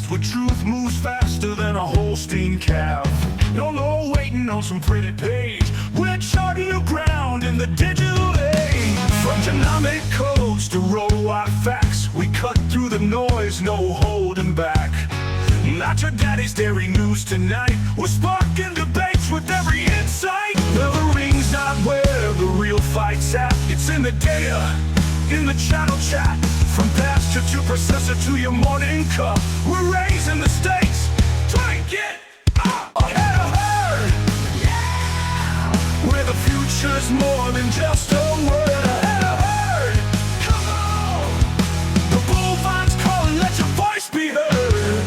fast, where truth moves faster than a Holstein calf. No waiting on some pretty page. We're charting new ground in the digital age. From genomic codes to row-wide facts, we cut through the noise, no holding back. Not your daddy's dairy news tonight. We're sparking debates with every insight. The ring's not where the real fight's at. It's in the data, in the channel chat. From pasture to processor to your morning cup, we're raising the stakes. Try and get ahead of herd. Yeah! Where the future's more than just a word. Ahead of herd. Come on! The Bullvine's calling, let your voice be heard.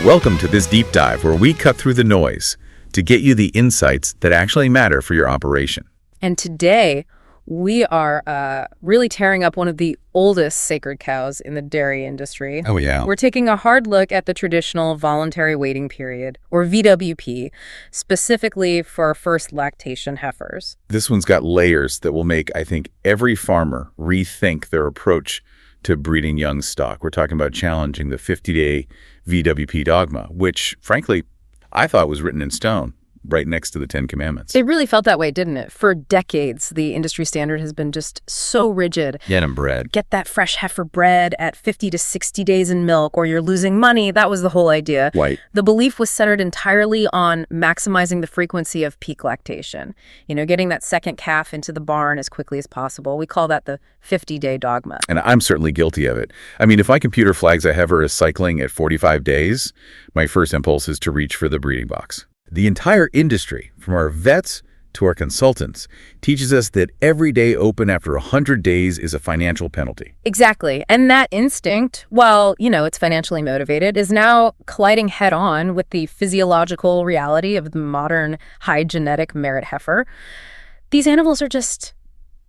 Welcome to this deep dive where we cut through the noise to get you the insights that actually matter for your operation. And today, we are really tearing up one of the oldest sacred cows in the dairy industry. Oh, yeah. We're taking a hard look at the traditional voluntary waiting period, or VWP, specifically for first-lactation heifers. This one's got layers that will make, I think, every farmer rethink their approach to breeding young stock. We're talking about challenging the 50-day VWP dogma, which, frankly, I thought was written in stone, right next to the 10 Commandments. It really felt that way, didn't it? For decades, the industry standard has been just so rigid. Get 'em bred. Get that fresh heifer bred at 50 to 60 days in milk, or you're losing money. That was the whole idea. Right. The belief was centered entirely on maximizing the frequency of peak lactation. You know, getting that second calf into the barn as quickly as possible. We call that the 50-day dogma. And I'm certainly guilty of it. I mean, if my computer flags a heifer as cycling at 45 days, my first impulse is to reach for the breeding box. The entire industry, from our vets to our consultants, teaches us that every day open after 100 days is a financial penalty. Exactly. And that instinct, while, it's financially motivated, is now colliding head-on with the physiological reality of the modern high genetic merit heifer. These animals are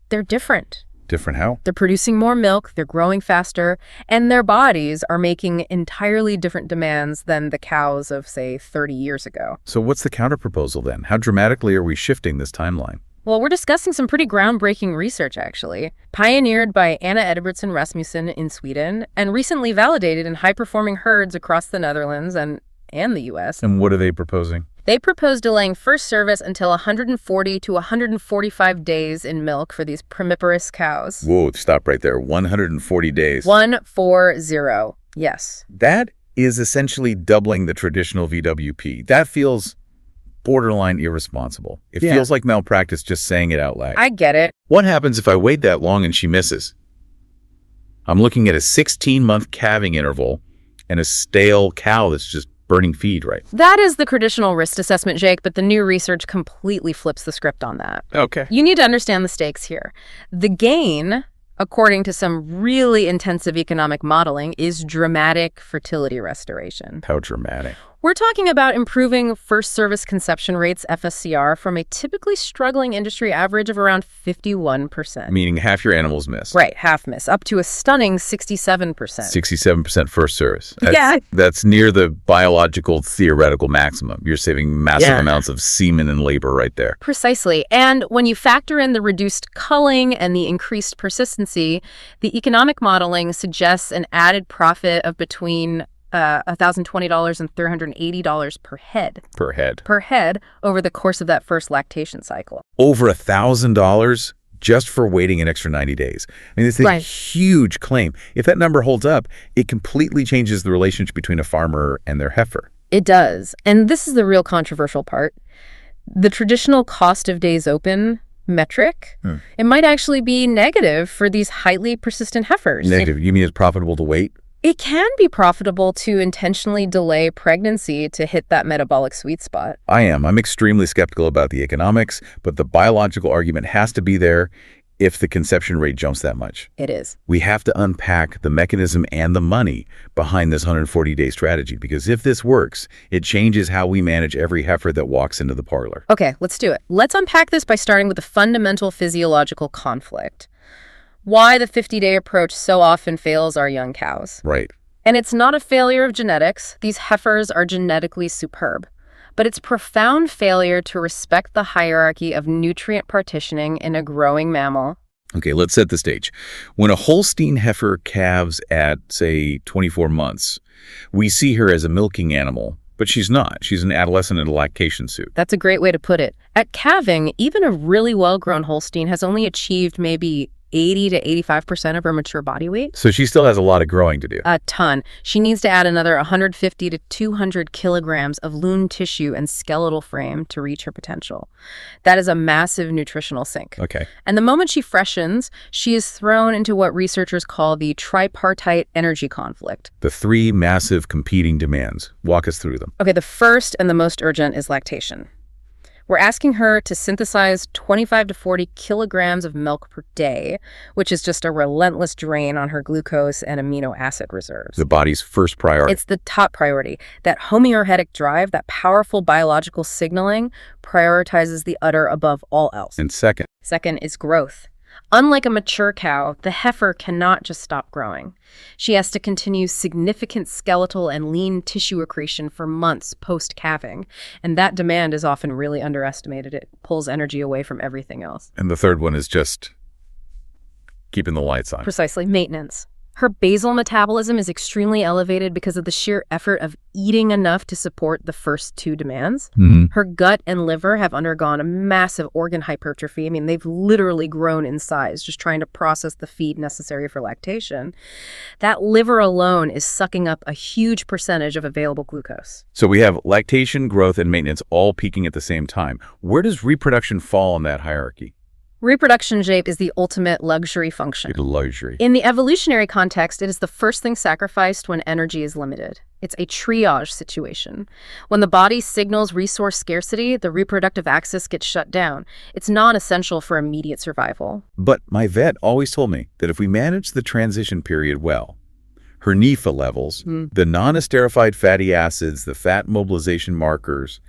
they're different. Different how? They're producing more milk, they're growing faster, and their bodies are making entirely different demands than the cows of, say, 30 years ago. So what's the counterproposal then? How dramatically are we shifting this timeline? Well, we're discussing some pretty groundbreaking research, actually, pioneered by Anna Edbertsson Rasmussen in Sweden and recently validated in high-performing herds across the Netherlands and the U.S. And what are they proposing? They propose delaying first service until 140 to 145 days in milk for these primiparous cows. Whoa, stop right there. 140 days. 140, yes. That is essentially doubling the traditional VWP. That feels borderline irresponsible. It feels like malpractice just saying it out loud. I get it. What happens if I wait that long and she misses? I'm looking at a 16-month calving interval and a stale cow that's just burning feed, right? That is the traditional risk assessment, Jake, but the new research completely flips the script on that. Okay. You need to understand the stakes here. The gain, according to some really intensive economic modeling, is dramatic fertility restoration. How dramatic? We're talking about improving first service conception rates, FSCR, from a typically struggling industry average of around 51%. Meaning half your animals miss. Right, half miss, up to a stunning 67%. 67% first service. Yeah. That's near the biological theoretical maximum. You're saving massive amounts of semen and labor right there. Precisely. And when you factor in the reduced culling and the increased persistency, the economic modeling suggests an added profit of between $1,020 and $380 per head. Per head over the course of that first lactation cycle. Over $1,000 just for waiting an extra 90 days. I mean, it's a huge claim. If that number holds up, it completely changes the relationship between a farmer and their heifer. It does. And this is the real controversial part. The traditional cost of days open metric, it might actually be negative for these highly persistent heifers. Negative? You mean it's profitable to wait? It can be profitable to intentionally delay pregnancy to hit that metabolic sweet spot. I'm extremely skeptical about the economics, but the biological argument has to be there if the conception rate jumps that much. It is. We have to unpack the mechanism and the money behind this 140-day strategy, because if this works, it changes how we manage every heifer that walks into the parlor. Okay, let's do it. Let's unpack this by starting with the fundamental physiological conflict. Why the 50-day approach so often fails our young cows. Right. And it's not a failure of genetics. These heifers are genetically superb. But it's profound failure to respect the hierarchy of nutrient partitioning in a growing mammal. Okay, let's set the stage. When a Holstein heifer calves at, say, 24 months, we see her as a milking animal, but she's not. She's an adolescent in a lactation suit. That's a great way to put it. At calving, even a really well-grown Holstein has only achieved maybe 80 to 85% of her mature body weight. So she still has a lot of growing to do. A ton. She needs to add another 150 to 200 kilograms of lean tissue and skeletal frame to reach her potential. That is a massive nutritional sink. Okay. And the moment she freshens, she is thrown into what researchers call the tripartite energy conflict. The three massive competing demands. Walk us through them. Okay, the first and the most urgent is lactation. We're asking her to synthesize 25 to 40 kilograms of milk per day, which is just a relentless drain on her glucose and amino acid reserves. The body's first priority. It's the top priority. That homeoretic drive, that powerful biological signaling, prioritizes the udder above all else. And second, Second is growth. Unlike a mature cow, the heifer cannot just stop growing. She has to continue significant skeletal and lean tissue accretion for months post-calving, and that demand is often really underestimated. It pulls energy away from everything else. and the third one is just keeping the lights on. Precisely, maintenance. Her basal metabolism is extremely elevated because of the sheer effort of eating enough to support the first two demands. Her gut and liver have undergone a massive organ hypertrophy. I mean, they've literally grown in size just trying to process the feed necessary for lactation. That liver alone is sucking up a huge percentage of available glucose. So we have lactation, growth, and maintenance all peaking at the same time. Where does reproduction fall on that hierarchy? Reproduction, Jape, is the ultimate luxury function. Luxury. In the evolutionary context, it is the first thing sacrificed when energy is limited. It's a triage situation. When the body signals resource scarcity, the reproductive axis gets shut down. It's non-essential for immediate survival. But my vet always told me that if we manage the transition period well, her NEFA levels, the non-esterified fatty acids, the fat mobilization markers,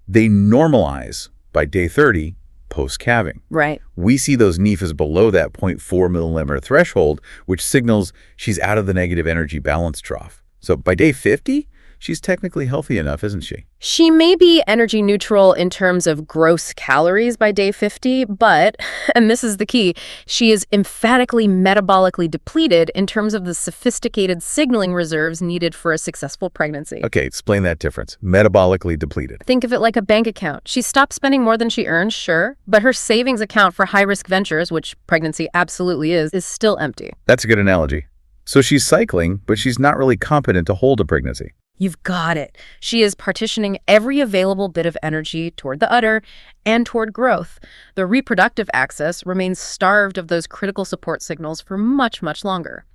they normalize by day 30 post-calving. Right. We see those NEFAs below that 0.4 millimole threshold, which signals she's out of the negative energy balance trough. So by day 50, she's technically healthy enough, isn't she? She may be energy neutral in terms of gross calories by day 50, but, and this is the key, she is emphatically metabolically depleted in terms of the sophisticated signaling reserves needed for a successful pregnancy. Okay, explain that difference. Metabolically depleted. Think of it like a bank account. She stopped spending more than she earns, sure, but her savings account for high-risk ventures, which pregnancy absolutely is still empty. That's a good analogy. So she's cycling, but she's not really competent to hold a pregnancy. You've got it. She is partitioning every available bit of energy toward the udder and toward growth. The reproductive axis remains starved of those critical support signals for much, much longer.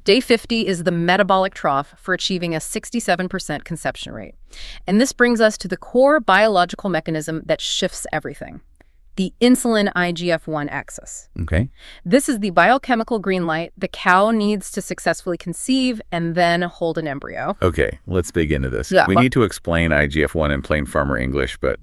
Day 50 is the metabolic trough for achieving a 67% conception rate. And this brings us to the core biological mechanism that shifts everything. The insulin IGF-1 axis. Okay. This is the biochemical green light the cow needs to successfully conceive and then hold an embryo. Okay, let's dig into this. Yeah, we need to explain IGF-1 in plain farmer English, but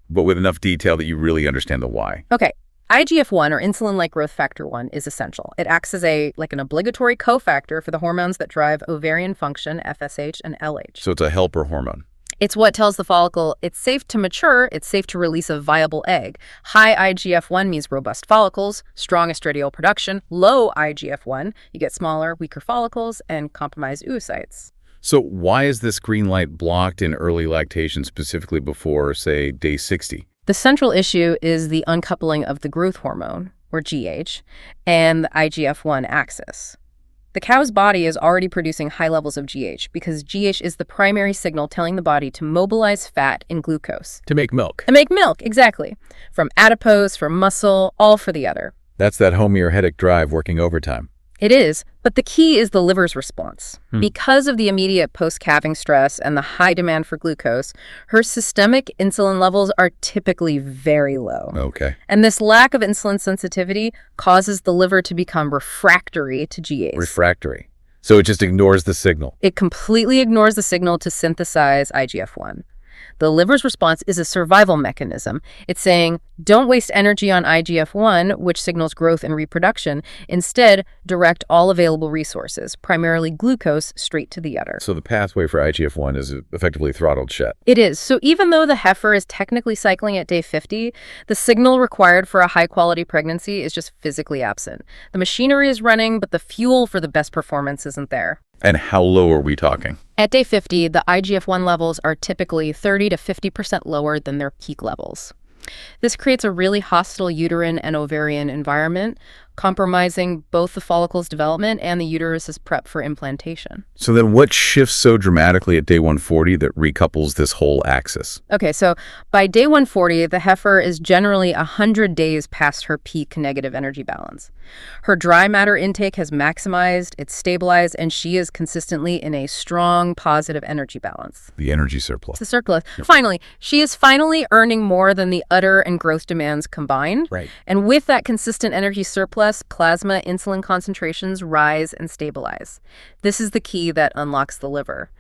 with enough detail that you really understand the why. Okay. IGF-1, or insulin-like growth factor 1, is essential. It acts as an obligatory cofactor for the hormones that drive ovarian function, FSH and LH. So it's a helper hormone. It's what tells the follicle it's safe to mature, it's safe to release a viable egg. High IGF-1 means robust follicles, strong estradiol production. Low IGF-1, you get smaller, weaker follicles, and compromised oocytes. So why is this green light blocked in early lactation, specifically before, say, day 60? The central issue is the uncoupling of the growth hormone, or GH, and the IGF-1 axis. The cow's body is already producing high levels of GH because GH is the primary signal telling the body to mobilize fat in glucose. To make milk. And make milk, exactly. From adipose, from muscle, all for the udder. That's that homeoretic drive working overtime. It is, but the key is the liver's response. Because of the immediate post-calving stress and the high demand for glucose, her systemic insulin levels are typically very low. Okay. And this lack of insulin sensitivity causes the liver to become refractory to GAs. Refractory. So it just ignores the signal. It completely ignores the signal to synthesize IGF-1. The liver's response is a survival mechanism. It's saying, don't waste energy on IGF-1, which signals growth and reproduction. Instead, direct all available resources, primarily glucose, straight to the udder. So the pathway for IGF-1 is effectively throttled shut. It is. So even though the heifer is technically cycling at day 50, the signal required for a high-quality pregnancy is just physically absent. The machinery is running, but the fuel for the best performance isn't there. And how low are we talking? At day 50, the IGF-1 levels are typically 30 to 50% lower than their peak levels. This creates a really hostile uterine and ovarian environment, compromising both the follicle's development and the uterus's prep for implantation. So then what shifts so dramatically at day 140 that recouples this whole axis? Okay, so by day 140, the heifer is generally 100 days past her peak negative energy balance. Her dry matter intake has maximized, it's stabilized, and she is consistently in a strong positive energy balance. The energy surplus. It's a surplus. Yep. Finally, she is finally earning more than the udder and growth demands combined. Right. And with that consistent energy surplus, plasma insulin concentrations rise and stabilize. This is the key that unlocks the liver.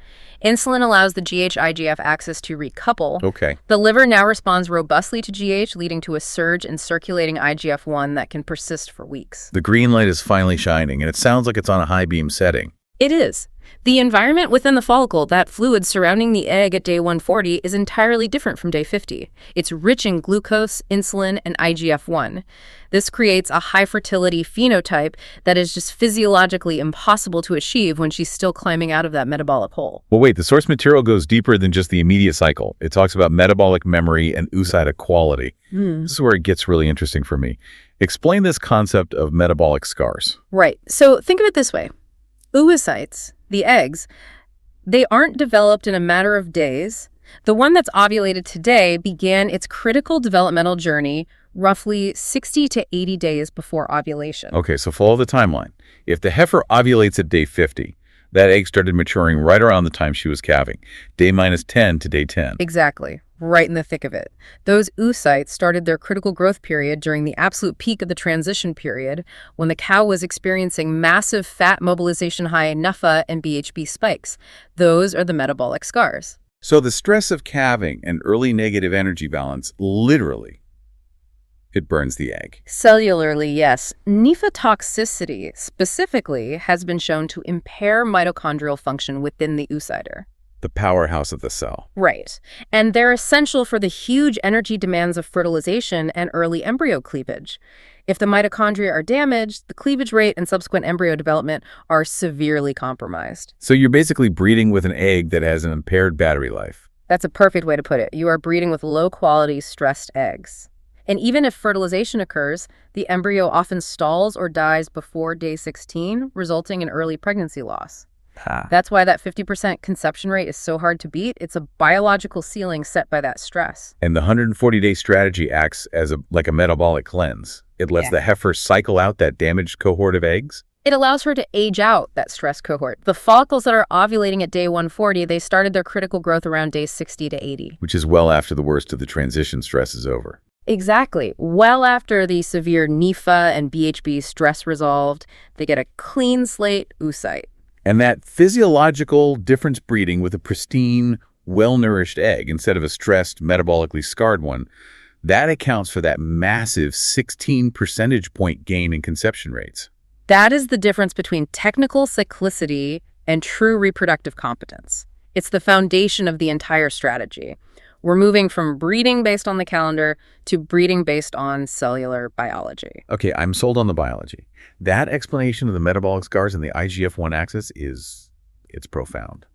Insulin allows the GH-IGF axis to recouple. Okay. The liver now responds robustly to GH, leading to a surge in circulating IGF-1 that can persist for weeks. The green light is finally shining, and it sounds like it's on a high beam setting. It is. The environment within the follicle, that fluid surrounding the egg at day 140, is entirely different from day 50. It's rich in glucose, insulin, and IGF-1. This creates a high fertility phenotype that is just physiologically impossible to achieve when she's still climbing out of that metabolic hole. Well, wait, the source material goes deeper than just the immediate cycle. It talks about metabolic memory and oocyte equality. This is where it gets really interesting for me. Explain this concept of metabolic scars. Right. So think of it this way. Oocytes, the eggs, they aren't developed in a matter of days. The one that's ovulated today began its critical developmental journey roughly 60 to 80 days before ovulation. Okay, so follow the timeline. If the heifer ovulates at day 50, that egg started maturing right around the time she was calving, day -10 to day 10. Exactly. Right in the thick of it. Those oocytes started their critical growth period during the absolute peak of the transition period, when the cow was experiencing massive fat mobilization high NFA and BHB spikes. Those are the metabolic scars. So the stress of calving and early negative energy balance, literally, it burns the egg. Cellularly, yes. NFA toxicity specifically has been shown to impair mitochondrial function within the oocyte. The powerhouse of the cell. Right. And they're essential for the huge energy demands of fertilization and early embryo cleavage. If the mitochondria are damaged, the cleavage rate and subsequent embryo development are severely compromised. So you're basically breeding with an egg that has an impaired battery life. That's a perfect way to put it. You are breeding with low-quality, stressed eggs. And even if fertilization occurs, the embryo often stalls or dies before day 16, resulting in early pregnancy loss. That's why that 50% conception rate is so hard to beat. It's a biological ceiling set by that stress. And the 140-day strategy acts as like a metabolic cleanse. It lets the heifer cycle out that damaged cohort of eggs. It allows her to age out that stress cohort. The follicles that are ovulating at day 140, they started their critical growth around day 60 to 80. Which is well after the worst of the transition stress is over. Exactly. Well after the severe NFA and BHB stress resolved, they get a clean slate oocyte. And that physiological difference breeding with a pristine, well-nourished egg instead of a stressed, metabolically scarred one, that accounts for that massive 16 percentage point gain in conception rates. That is the difference between technical cyclicity and true reproductive competence. It's the foundation of the entire strategy. We're moving from breeding based on the calendar to breeding based on cellular biology. Okay, I'm sold on the biology. That explanation of the metabolic scars and the IGF-1 axis it's profound.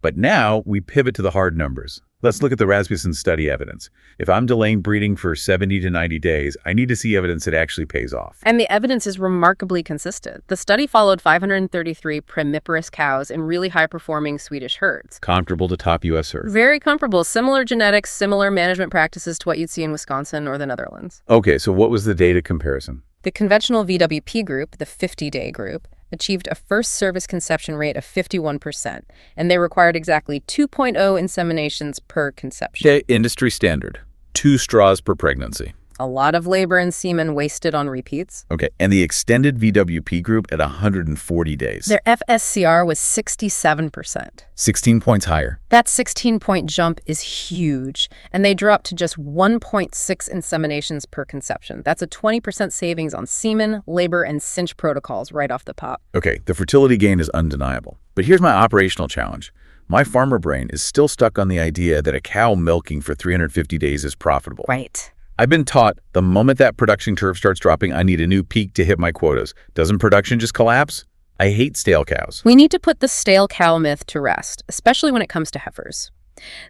But now we pivot to the hard numbers. Let's look at the Rasmussen study evidence. If I'm delaying breeding for 70 to 90 days, I need to see evidence that actually pays off. And the evidence is remarkably consistent. The study followed 533 primiparous cows in really high-performing Swedish herds. Comparable to top U.S. herds. Very comparable. Similar genetics, similar management practices to what you'd see in Wisconsin or the Netherlands. Okay, so what was the data comparison? The conventional VWP group, the 50-day group, achieved a first service conception rate of 51%, and they required exactly 2.0 inseminations per conception. Industry standard, 2 straws per pregnancy. A lot of labor and semen wasted on repeats. Okay, and the extended VWP group at 140 days. Their FSCR was 67%. 16 points higher. That 16-point jump is huge, and they dropped to just 1.6 inseminations per conception. That's a 20% savings on semen, labor, and cinch protocols right off the pop. Okay, the fertility gain is undeniable. But here's my operational challenge. My farmer brain is still stuck on the idea that a cow milking for 350 days is profitable. Right. I've been taught the moment that production curve starts dropping, I need a new peak to hit my quotas. Doesn't production just collapse? I hate stale cows. We need to put the stale cow myth to rest, especially when it comes to heifers.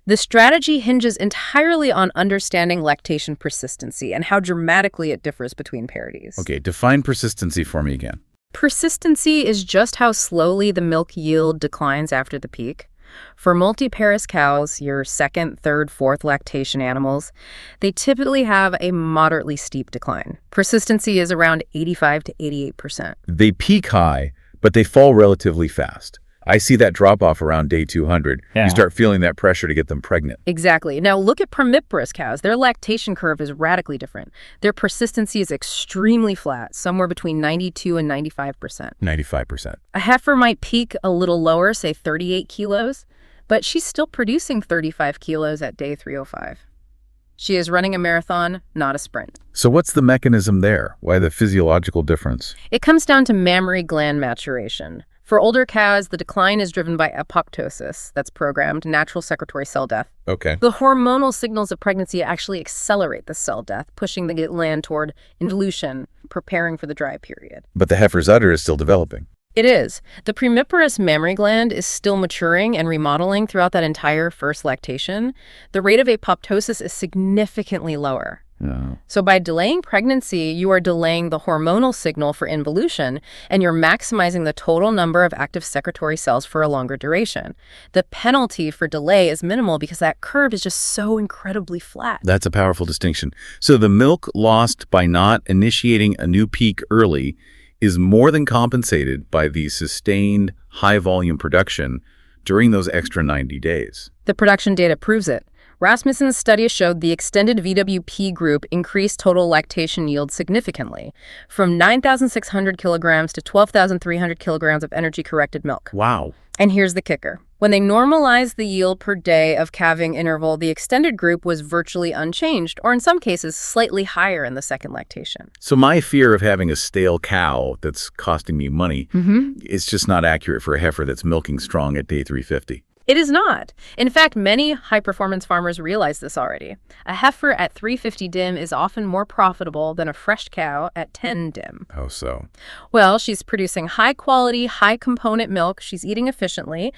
The strategy hinges entirely on understanding lactation persistency and how dramatically it differs between parities. Okay, define persistency for me again. Persistency is just how slowly the milk yield declines after the peak. For multiparous cows, your second, third, fourth lactation animals, they typically have a moderately steep decline. Persistency is around 85 to 88%. They peak high, but they fall relatively fast. I see that drop off around day 200. Yeah. You start feeling that pressure to get them pregnant. Exactly. Now look at primiparous cows. Their lactation curve is radically different. Their persistency is extremely flat, somewhere between 92 and 95%. 95%. A heifer might peak a little lower, say 38 kilos, but she's still producing 35 kilos at day 305. She is running a marathon, not a sprint. So what's the mechanism there? Why the physiological difference? It comes down to mammary gland maturation. For older cows, the decline is driven by apoptosis, that's programmed, natural secretory cell death. Okay. The hormonal signals of pregnancy actually accelerate the cell death, pushing the gland toward involution, preparing for the dry period. But the heifer's udder is still developing. It is. The primiparous mammary gland is still maturing and remodeling throughout that entire first lactation. The rate of apoptosis is significantly lower. Oh. So by delaying pregnancy, you are delaying the hormonal signal for involution, and you're maximizing the total number of active secretory cells for a longer duration. The penalty for delay is minimal because that curve is just so incredibly flat. That's a powerful distinction. So the milk lost by not initiating a new peak early is more than compensated by the sustained high-volume production during those extra 90 days. The production data proves it. Rasmussen's study showed the extended VWP group increased total lactation yield significantly, from 9,600 kilograms to 12,300 kilograms of energy-corrected milk. Wow. And here's the kicker. When they normalized the yield per day of calving interval, the extended group was virtually unchanged, or in some cases, slightly higher in the second lactation. So my fear of having a stale cow that's costing me money is just not accurate for a heifer that's milking strong at day 350. It is not. In fact, many high-performance farmers realize this already. A heifer at 350 dim is often more profitable than a fresh cow at 10 dim. How so? Well, she's producing high-quality, high-component milk, she's eating efficiently,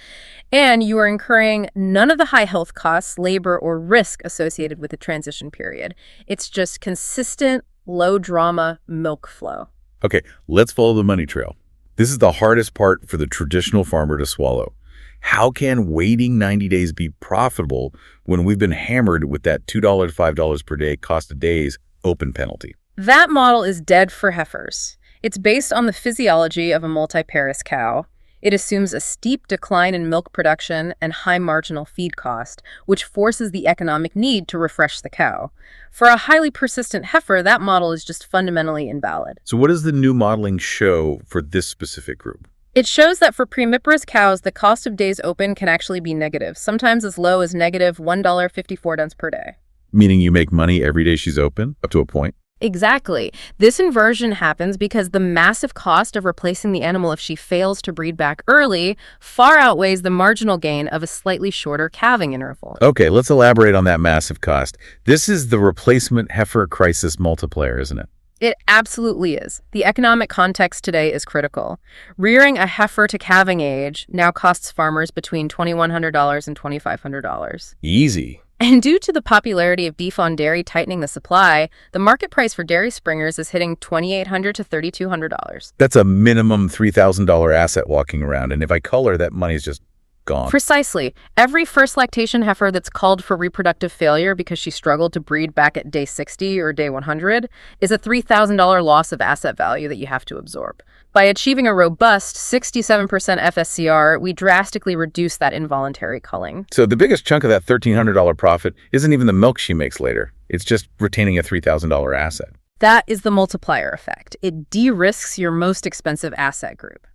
and you are incurring none of the high health costs, labor, or risk associated with the transition period. It's just consistent, low-drama milk flow. Okay, let's follow the money trail. This is the hardest part for the traditional farmer to swallow. How can waiting 90 days be profitable when we've been hammered with that $2, $5 per day cost of days open penalty? That model is dead for heifers. It's based on the physiology of a multiparous cow. It assumes a steep decline in milk production and high marginal feed cost, which forces the economic need to refresh the cow. For a highly persistent heifer, that model is just fundamentally invalid. So what does the new modeling show for this specific group? It shows that for primiparous cows, the cost of days open can actually be negative, sometimes as low as negative $1.54 per day. Meaning you make money every day she's open, up to a point? Exactly. This inversion happens because the massive cost of replacing the animal if she fails to breed back early far outweighs the marginal gain of a slightly shorter calving interval. Okay, let's elaborate on that massive cost. This is the replacement heifer crisis multiplier, isn't it? It absolutely is. The economic context today is critical. Rearing a heifer to calving age now costs farmers between $2,100 and $2,500. Easy. And due to the popularity of beef on dairy tightening the supply, the market price for dairy springers is hitting $2,800 to $3,200. That's a minimum $3,000 asset walking around. And if I color, that money's just gone. Precisely. Every first lactation heifer that's called for reproductive failure because she struggled to breed back at day 60 or day 100 is a $3,000 loss of asset value that you have to absorb. By achieving a robust 67% FSCR, we drastically reduce that involuntary culling. So the biggest chunk of that $1,300 profit isn't even the milk she makes later. It's just retaining a $3,000 asset. That is the multiplier effect. It de-risks your most expensive asset group.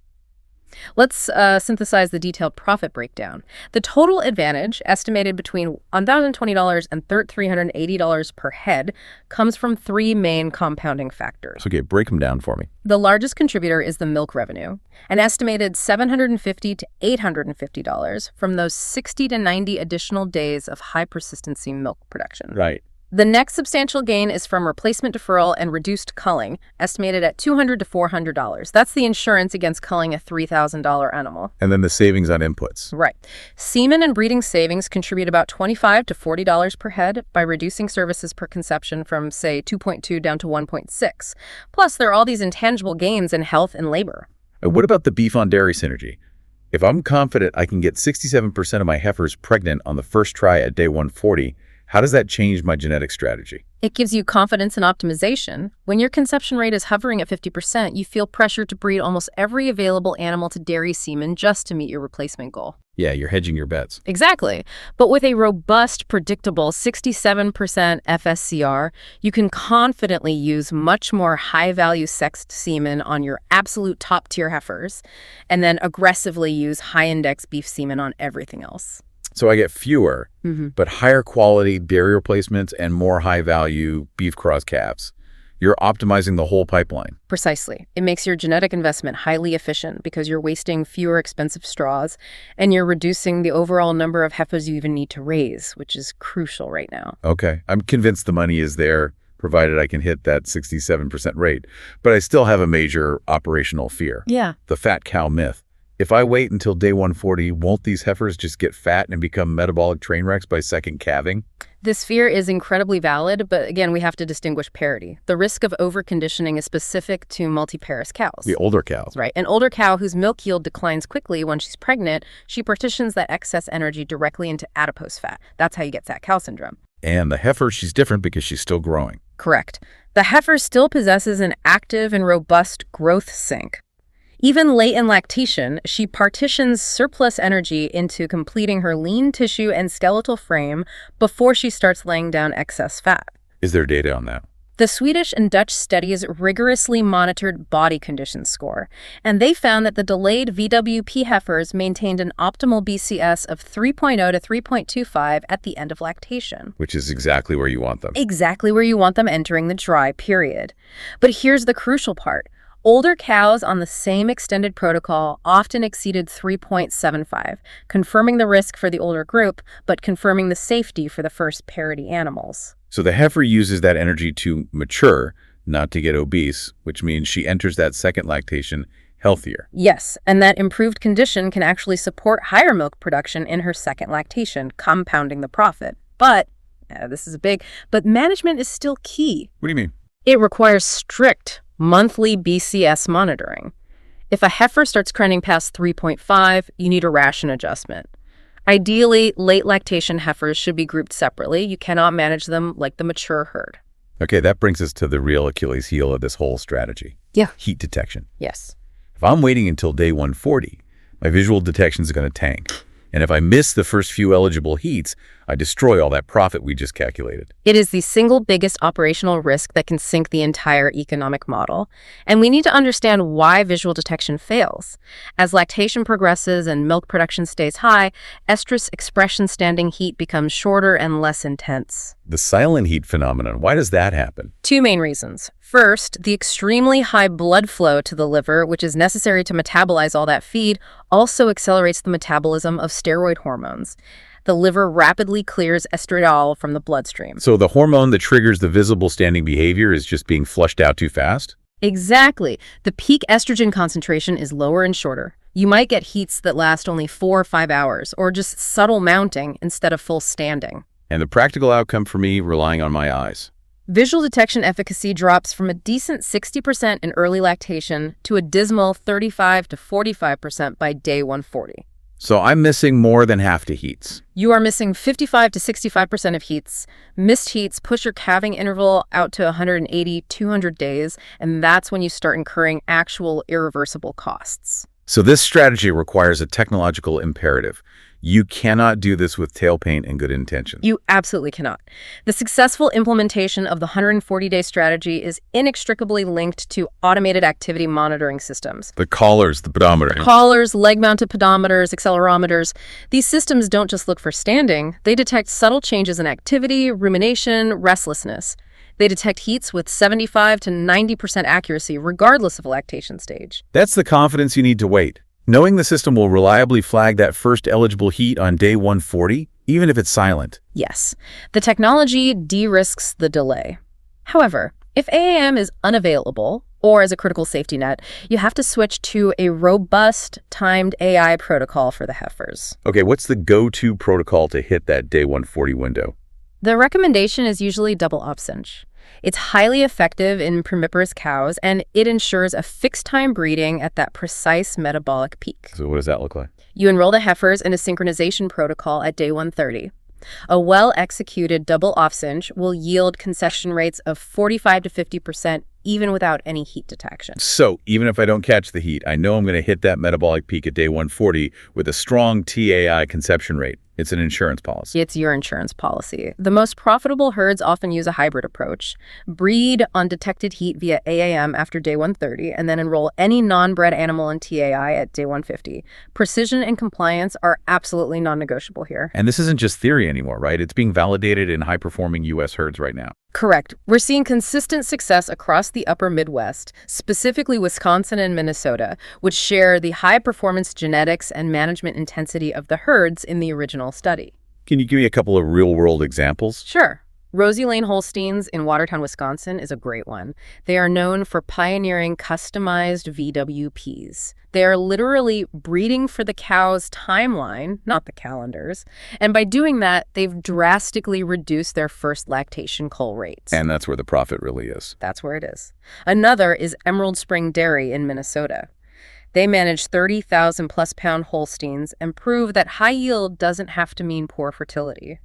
Let's synthesize the detailed profit breakdown. The total advantage, estimated between $1,020 and $380 per head, comes from three main compounding factors. Okay, break them down for me. The largest contributor is the milk revenue, an estimated $750 to $850 from those 60 to 90 additional days of high persistency milk production. Right. The next substantial gain is from replacement deferral and reduced culling, estimated at $200 to $400. That's the insurance against culling a $3,000 animal. And then the savings on inputs. Right. Semen and breeding savings contribute about $25 to $40 per head by reducing services per conception from, say, 2.2 down to 1.6. Plus, there are all these intangible gains in health and labor. What about the beef on dairy synergy? If I'm confident I can get 67% of my heifers pregnant on the first try at day 140, how does that change my genetic strategy? It gives you confidence in optimization. When your conception rate is hovering at 50%, you feel pressure to breed almost every available animal to dairy semen just to meet your replacement goal. Yeah, you're hedging your bets. Exactly. But with a robust, predictable 67% FSCR, you can confidently use much more high-value sexed semen on your absolute top-tier heifers, and then aggressively use high-index beef semen on everything else. So I get fewer, but higher quality dairy replacements and more high-value beef cross calves. You're optimizing the whole pipeline. Precisely. It makes your genetic investment highly efficient because you're wasting fewer expensive straws and you're reducing the overall number of heifers you even need to raise, which is crucial right now. Okay, I'm convinced the money is there, provided I can hit that 67% rate. But I still have a major operational fear. Yeah. The fat cow myth. If I wait until day 140, won't these heifers just get fat and become metabolic train wrecks by second calving? This fear is incredibly valid, but again, we have to distinguish parity. The risk of overconditioning is specific to multi-parous cows. The older cows. Right. An older cow whose milk yield declines quickly when she's pregnant, she partitions that excess energy directly into adipose fat. That's how you get fat cow syndrome. And the heifer, she's different because she's still growing. Correct. The heifer still possesses an active and robust growth sink. Even late in lactation, she partitions surplus energy into completing her lean tissue and skeletal frame before she starts laying down excess fat. Is there data on that? The Swedish and Dutch studies rigorously monitored body condition score, and they found that the delayed VWP heifers maintained an optimal BCS of 3.0 to 3.25 at the end of lactation. Which is exactly where you want them. Exactly where you want them entering the dry period. But here's the crucial part. Older cows on the same extended protocol often exceeded 3.75, confirming the risk for the older group, but confirming the safety for the first parity animals. So the heifer uses that energy to mature, not to get obese, which means she enters that second lactation healthier. Yes, and that improved condition can actually support higher milk production in her second lactation, compounding the profit. But, but management is still key. What do you mean? It requires strict monthly BCS monitoring. If a heifer starts trending past 3.5, you need a ration adjustment. Ideally, late lactation heifers should be grouped separately. You cannot manage them like the mature herd. Okay, that brings us to the real Achilles heel of this whole strategy. Yeah. Heat detection. Yes. If I'm waiting until day 140, my visual detection is going to tank. And if I miss the first few eligible heats, I destroy all that profit we just calculated. It is the single biggest operational risk that can sink the entire economic model. And we need to understand why visual detection fails. As lactation progresses and milk production stays high, estrus expression standing heat becomes shorter and less intense. The silent heat phenomenon, why does that happen? Two main reasons. First, the extremely high blood flow to the liver, which is necessary to metabolize all that feed, also accelerates the metabolism of steroid hormones. The liver rapidly clears estradiol from the bloodstream. So the hormone that triggers the visible standing behavior is just being flushed out too fast? Exactly. The peak estrogen concentration is lower and shorter. You might get heats that last only 4 or 5 hours, or just subtle mounting instead of full standing. And the practical outcome for me, relying on my eyes. Visual detection efficacy drops from a decent 60% in early lactation to a dismal 35 to 45% by day 140. So I'm missing more than half the heats. You are missing 55 to 65% of heats. Missed heats push your calving interval out to 180, 200 days, and that's when you start incurring actual irreversible costs. So this strategy requires a technological imperative. You cannot do this with tail paint and good intentions. You absolutely cannot. The successful implementation of the 140-day strategy is inextricably linked to automated activity monitoring systems. The collars, the pedometer. Collars, leg-mounted pedometers, accelerometers. These systems don't just look for standing. They detect subtle changes in activity, rumination, restlessness. They detect heats with 75 to 90% accuracy, regardless of lactation stage. That's the confidence you need to wait. Knowing the system will reliably flag that first eligible heat on day 140, even if it's silent. Yes, the technology de-risks the delay. However, if AAM is unavailable, or as a critical safety net, you have to switch to a robust, timed AI protocol for the heifers. Okay, what's the go-to protocol to hit that day 140 window? The recommendation is usually double opsinch. It's highly effective in primiparous cows, and it ensures a fixed-time breeding at that precise metabolic peak. So what does that look like? You enroll the heifers in a synchronization protocol at day 130. A well-executed double opsinch will yield concession rates of 45 to 50% even without any heat detection. So even if I don't catch the heat, I know I'm going to hit that metabolic peak at day 140 with a strong TAI conception rate. It's an insurance policy. It's your insurance policy. The most profitable herds often use a hybrid approach. Breed on detected heat via AAM after day 130, and then enroll any non-bred animal in TAI at day 150. Precision and compliance are absolutely non-negotiable here. And this isn't just theory anymore, right? It's being validated in high-performing U.S. herds right now. Correct. We're seeing consistent success across the upper Midwest, specifically Wisconsin and Minnesota, which share the high-performance genetics and management intensity of the herds in the original study. Can you give me a couple of real-world examples? Sure. Rosie Lane Holsteins in Watertown, Wisconsin is a great one. They are known for pioneering customized VWPs. They are literally breeding for the cow's timeline, not the calendars. And by doing that, they've drastically reduced their first lactation cull rates. And that's where the profit really is. That's where it is. Another is Emerald Spring Dairy in Minnesota. They manage 30,000 plus pound Holsteins and prove that high yield doesn't have to mean poor fertility.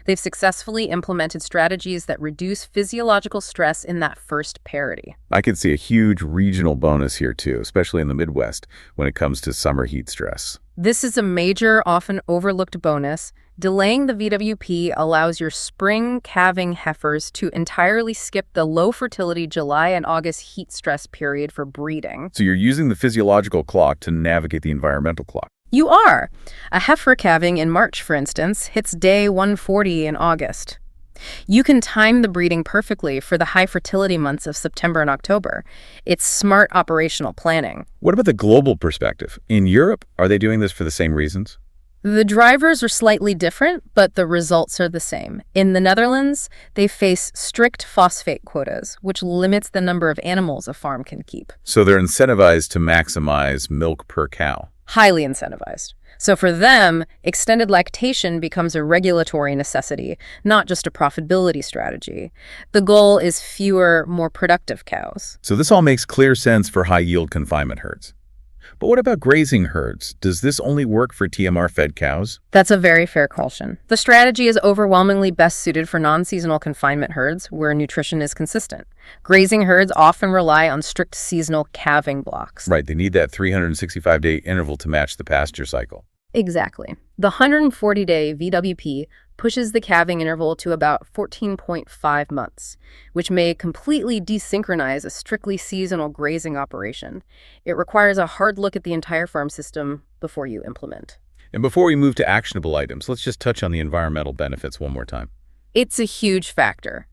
They've successfully implemented strategies that reduce physiological stress in that first parity. I could see a huge regional bonus here too, especially in the Midwest when it comes to summer heat stress. This is a major, often overlooked bonus. Delaying the VWP allows your spring calving heifers to entirely skip the low fertility July and August heat stress period for breeding. So you're using the physiological clock to navigate the environmental clock. You are. A heifer calving in March, for instance, hits day 140 in August. You can time the breeding perfectly for the high fertility months of September and October. It's smart operational planning. What about the global perspective? In Europe, are they doing this for the same reasons? The drivers are slightly different, but the results are the same. In the Netherlands, they face strict phosphate quotas, which limits the number of animals a farm can keep. So they're incentivized to maximize milk per cow. Highly incentivized. So for them, extended lactation becomes a regulatory necessity, not just a profitability strategy. The goal is fewer, more productive cows. So this all makes clear sense for high-yield confinement herds. But what about grazing herds? Does this only work for TMR-fed cows? That's a very fair caution. The strategy is overwhelmingly best suited for non-seasonal confinement herds where nutrition is consistent. Grazing herds often rely on strict seasonal calving blocks. Right, they need that 365-day interval to match the pasture cycle. Exactly. The 140-day VWP pushes the calving interval to about 14.5 months, which may completely desynchronize a strictly seasonal grazing operation. It requires a hard look at the entire farm system before you implement. And before we move to actionable items, let's just touch on the environmental benefits one more time. It's a huge factor.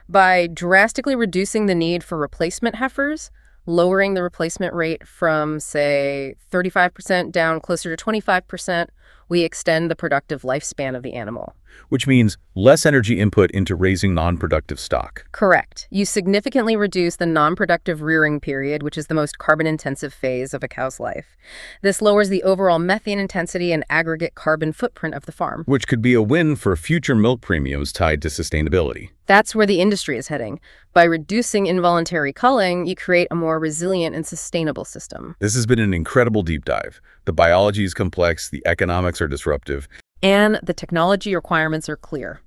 By drastically reducing the need for replacement heifers, lowering the replacement rate from, say, 35% down closer to 25%, we extend the productive lifespan of the animal. Which means less energy input into raising non-productive stock. Correct. You significantly reduce the non-productive rearing period, which is the most carbon-intensive phase of a cow's life. This lowers the overall methane intensity and aggregate carbon footprint of the farm. Which could be a win for future milk premiums tied to sustainability. That's where the industry is heading. By reducing involuntary culling, you create a more resilient and sustainable system. This has been an incredible deep dive. The biology is complex, the economics are disruptive. And the technology requirements are clear.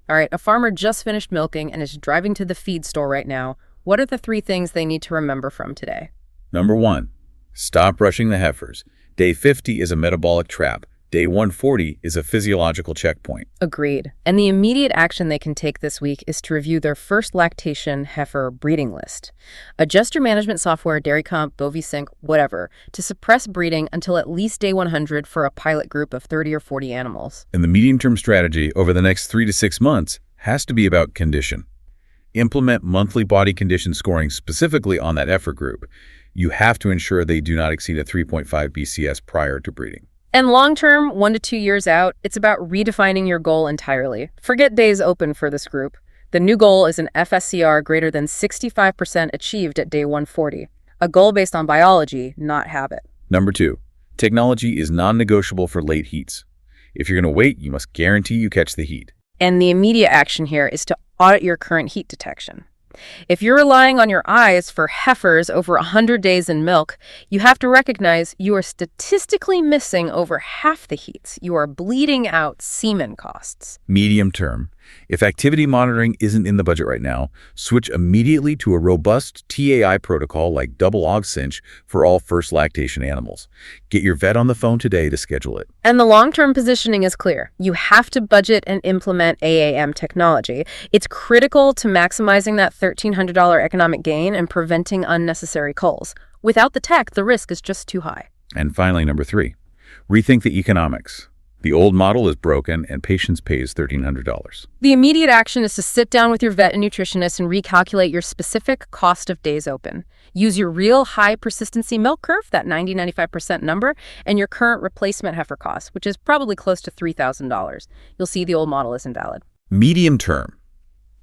All right, a farmer just finished milking and is driving to the feed store right now. What are the 3 things they need to remember from today? Number 1, stop rushing the heifers. Day 50 is a metabolic trap. Day 140 is a physiological checkpoint. Agreed. And the immediate action they can take this week is to review their first-lactation heifer breeding list. Adjust your management software, DairyComp, BoviSync, whatever, to suppress breeding until at least day 100 for a pilot group of 30 or 40 animals. And the medium-term strategy over the next 3 to 6 months has to be about condition. Implement monthly body condition scoring specifically on that heifer group. You have to ensure they do not exceed a 3.5 BCS prior to breeding. And long-term, 1 to 2 years out, it's about redefining your goal entirely. Forget days open for this group. The new goal is an FSCR greater than 65% achieved at day 140, a goal based on biology, not habit. Number 2, technology is non-negotiable for late heats. If you're going to wait, you must guarantee you catch the heat. And the immediate action here is to audit your current heat detection. If you're relying on your eyes for heifers over 100 days in milk, you have to recognize you are statistically missing over half the heats. You are bleeding out semen costs. Medium term. If activity monitoring isn't in the budget right now, switch immediately to a robust TAI protocol like double og cinch for all first lactation animals. Get your vet on the phone today to schedule it. And the long-term positioning is clear. You have to budget and implement AAM technology. It's critical to maximizing that $1,300 economic gain and preventing unnecessary culls. Without the tech, the risk is just too high. And finally, number 3, rethink the economics. The old model is broken and patients pays $1,300. The immediate action is to sit down with your vet and nutritionist and recalculate your specific cost of days open. Use your real high persistency milk curve, that 90-95% number, and your current replacement heifer cost, which is probably close to $3,000. You'll see the old model is invalid. Medium term.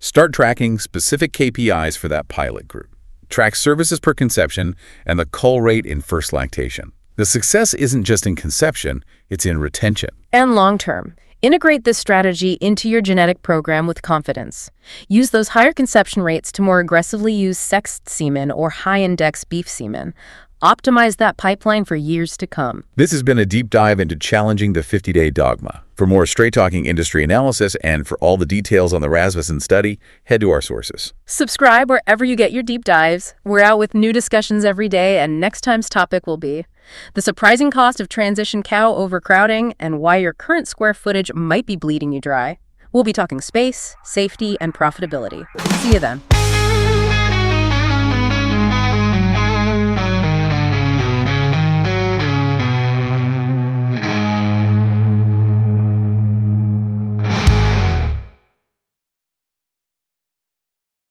Start tracking specific KPIs for that pilot group. Track services per conception and the cull rate in first lactation. The success isn't just in conception, it's in retention. And long-term, integrate this strategy into your genetic program with confidence. Use those higher conception rates to more aggressively use sexed semen or high-index beef semen. Optimize that pipeline for years to come. This has been a deep dive into challenging the 50-day dogma. For more straight-talking industry analysis and for all the details on the Rasmussen study, head to our sources. Subscribe wherever you get your deep dives. We're out with new discussions every day, and next time's topic will be the surprising cost of transition cow overcrowding and why your current square footage might be bleeding you dry. We'll be talking space, safety, and profitability. See you then.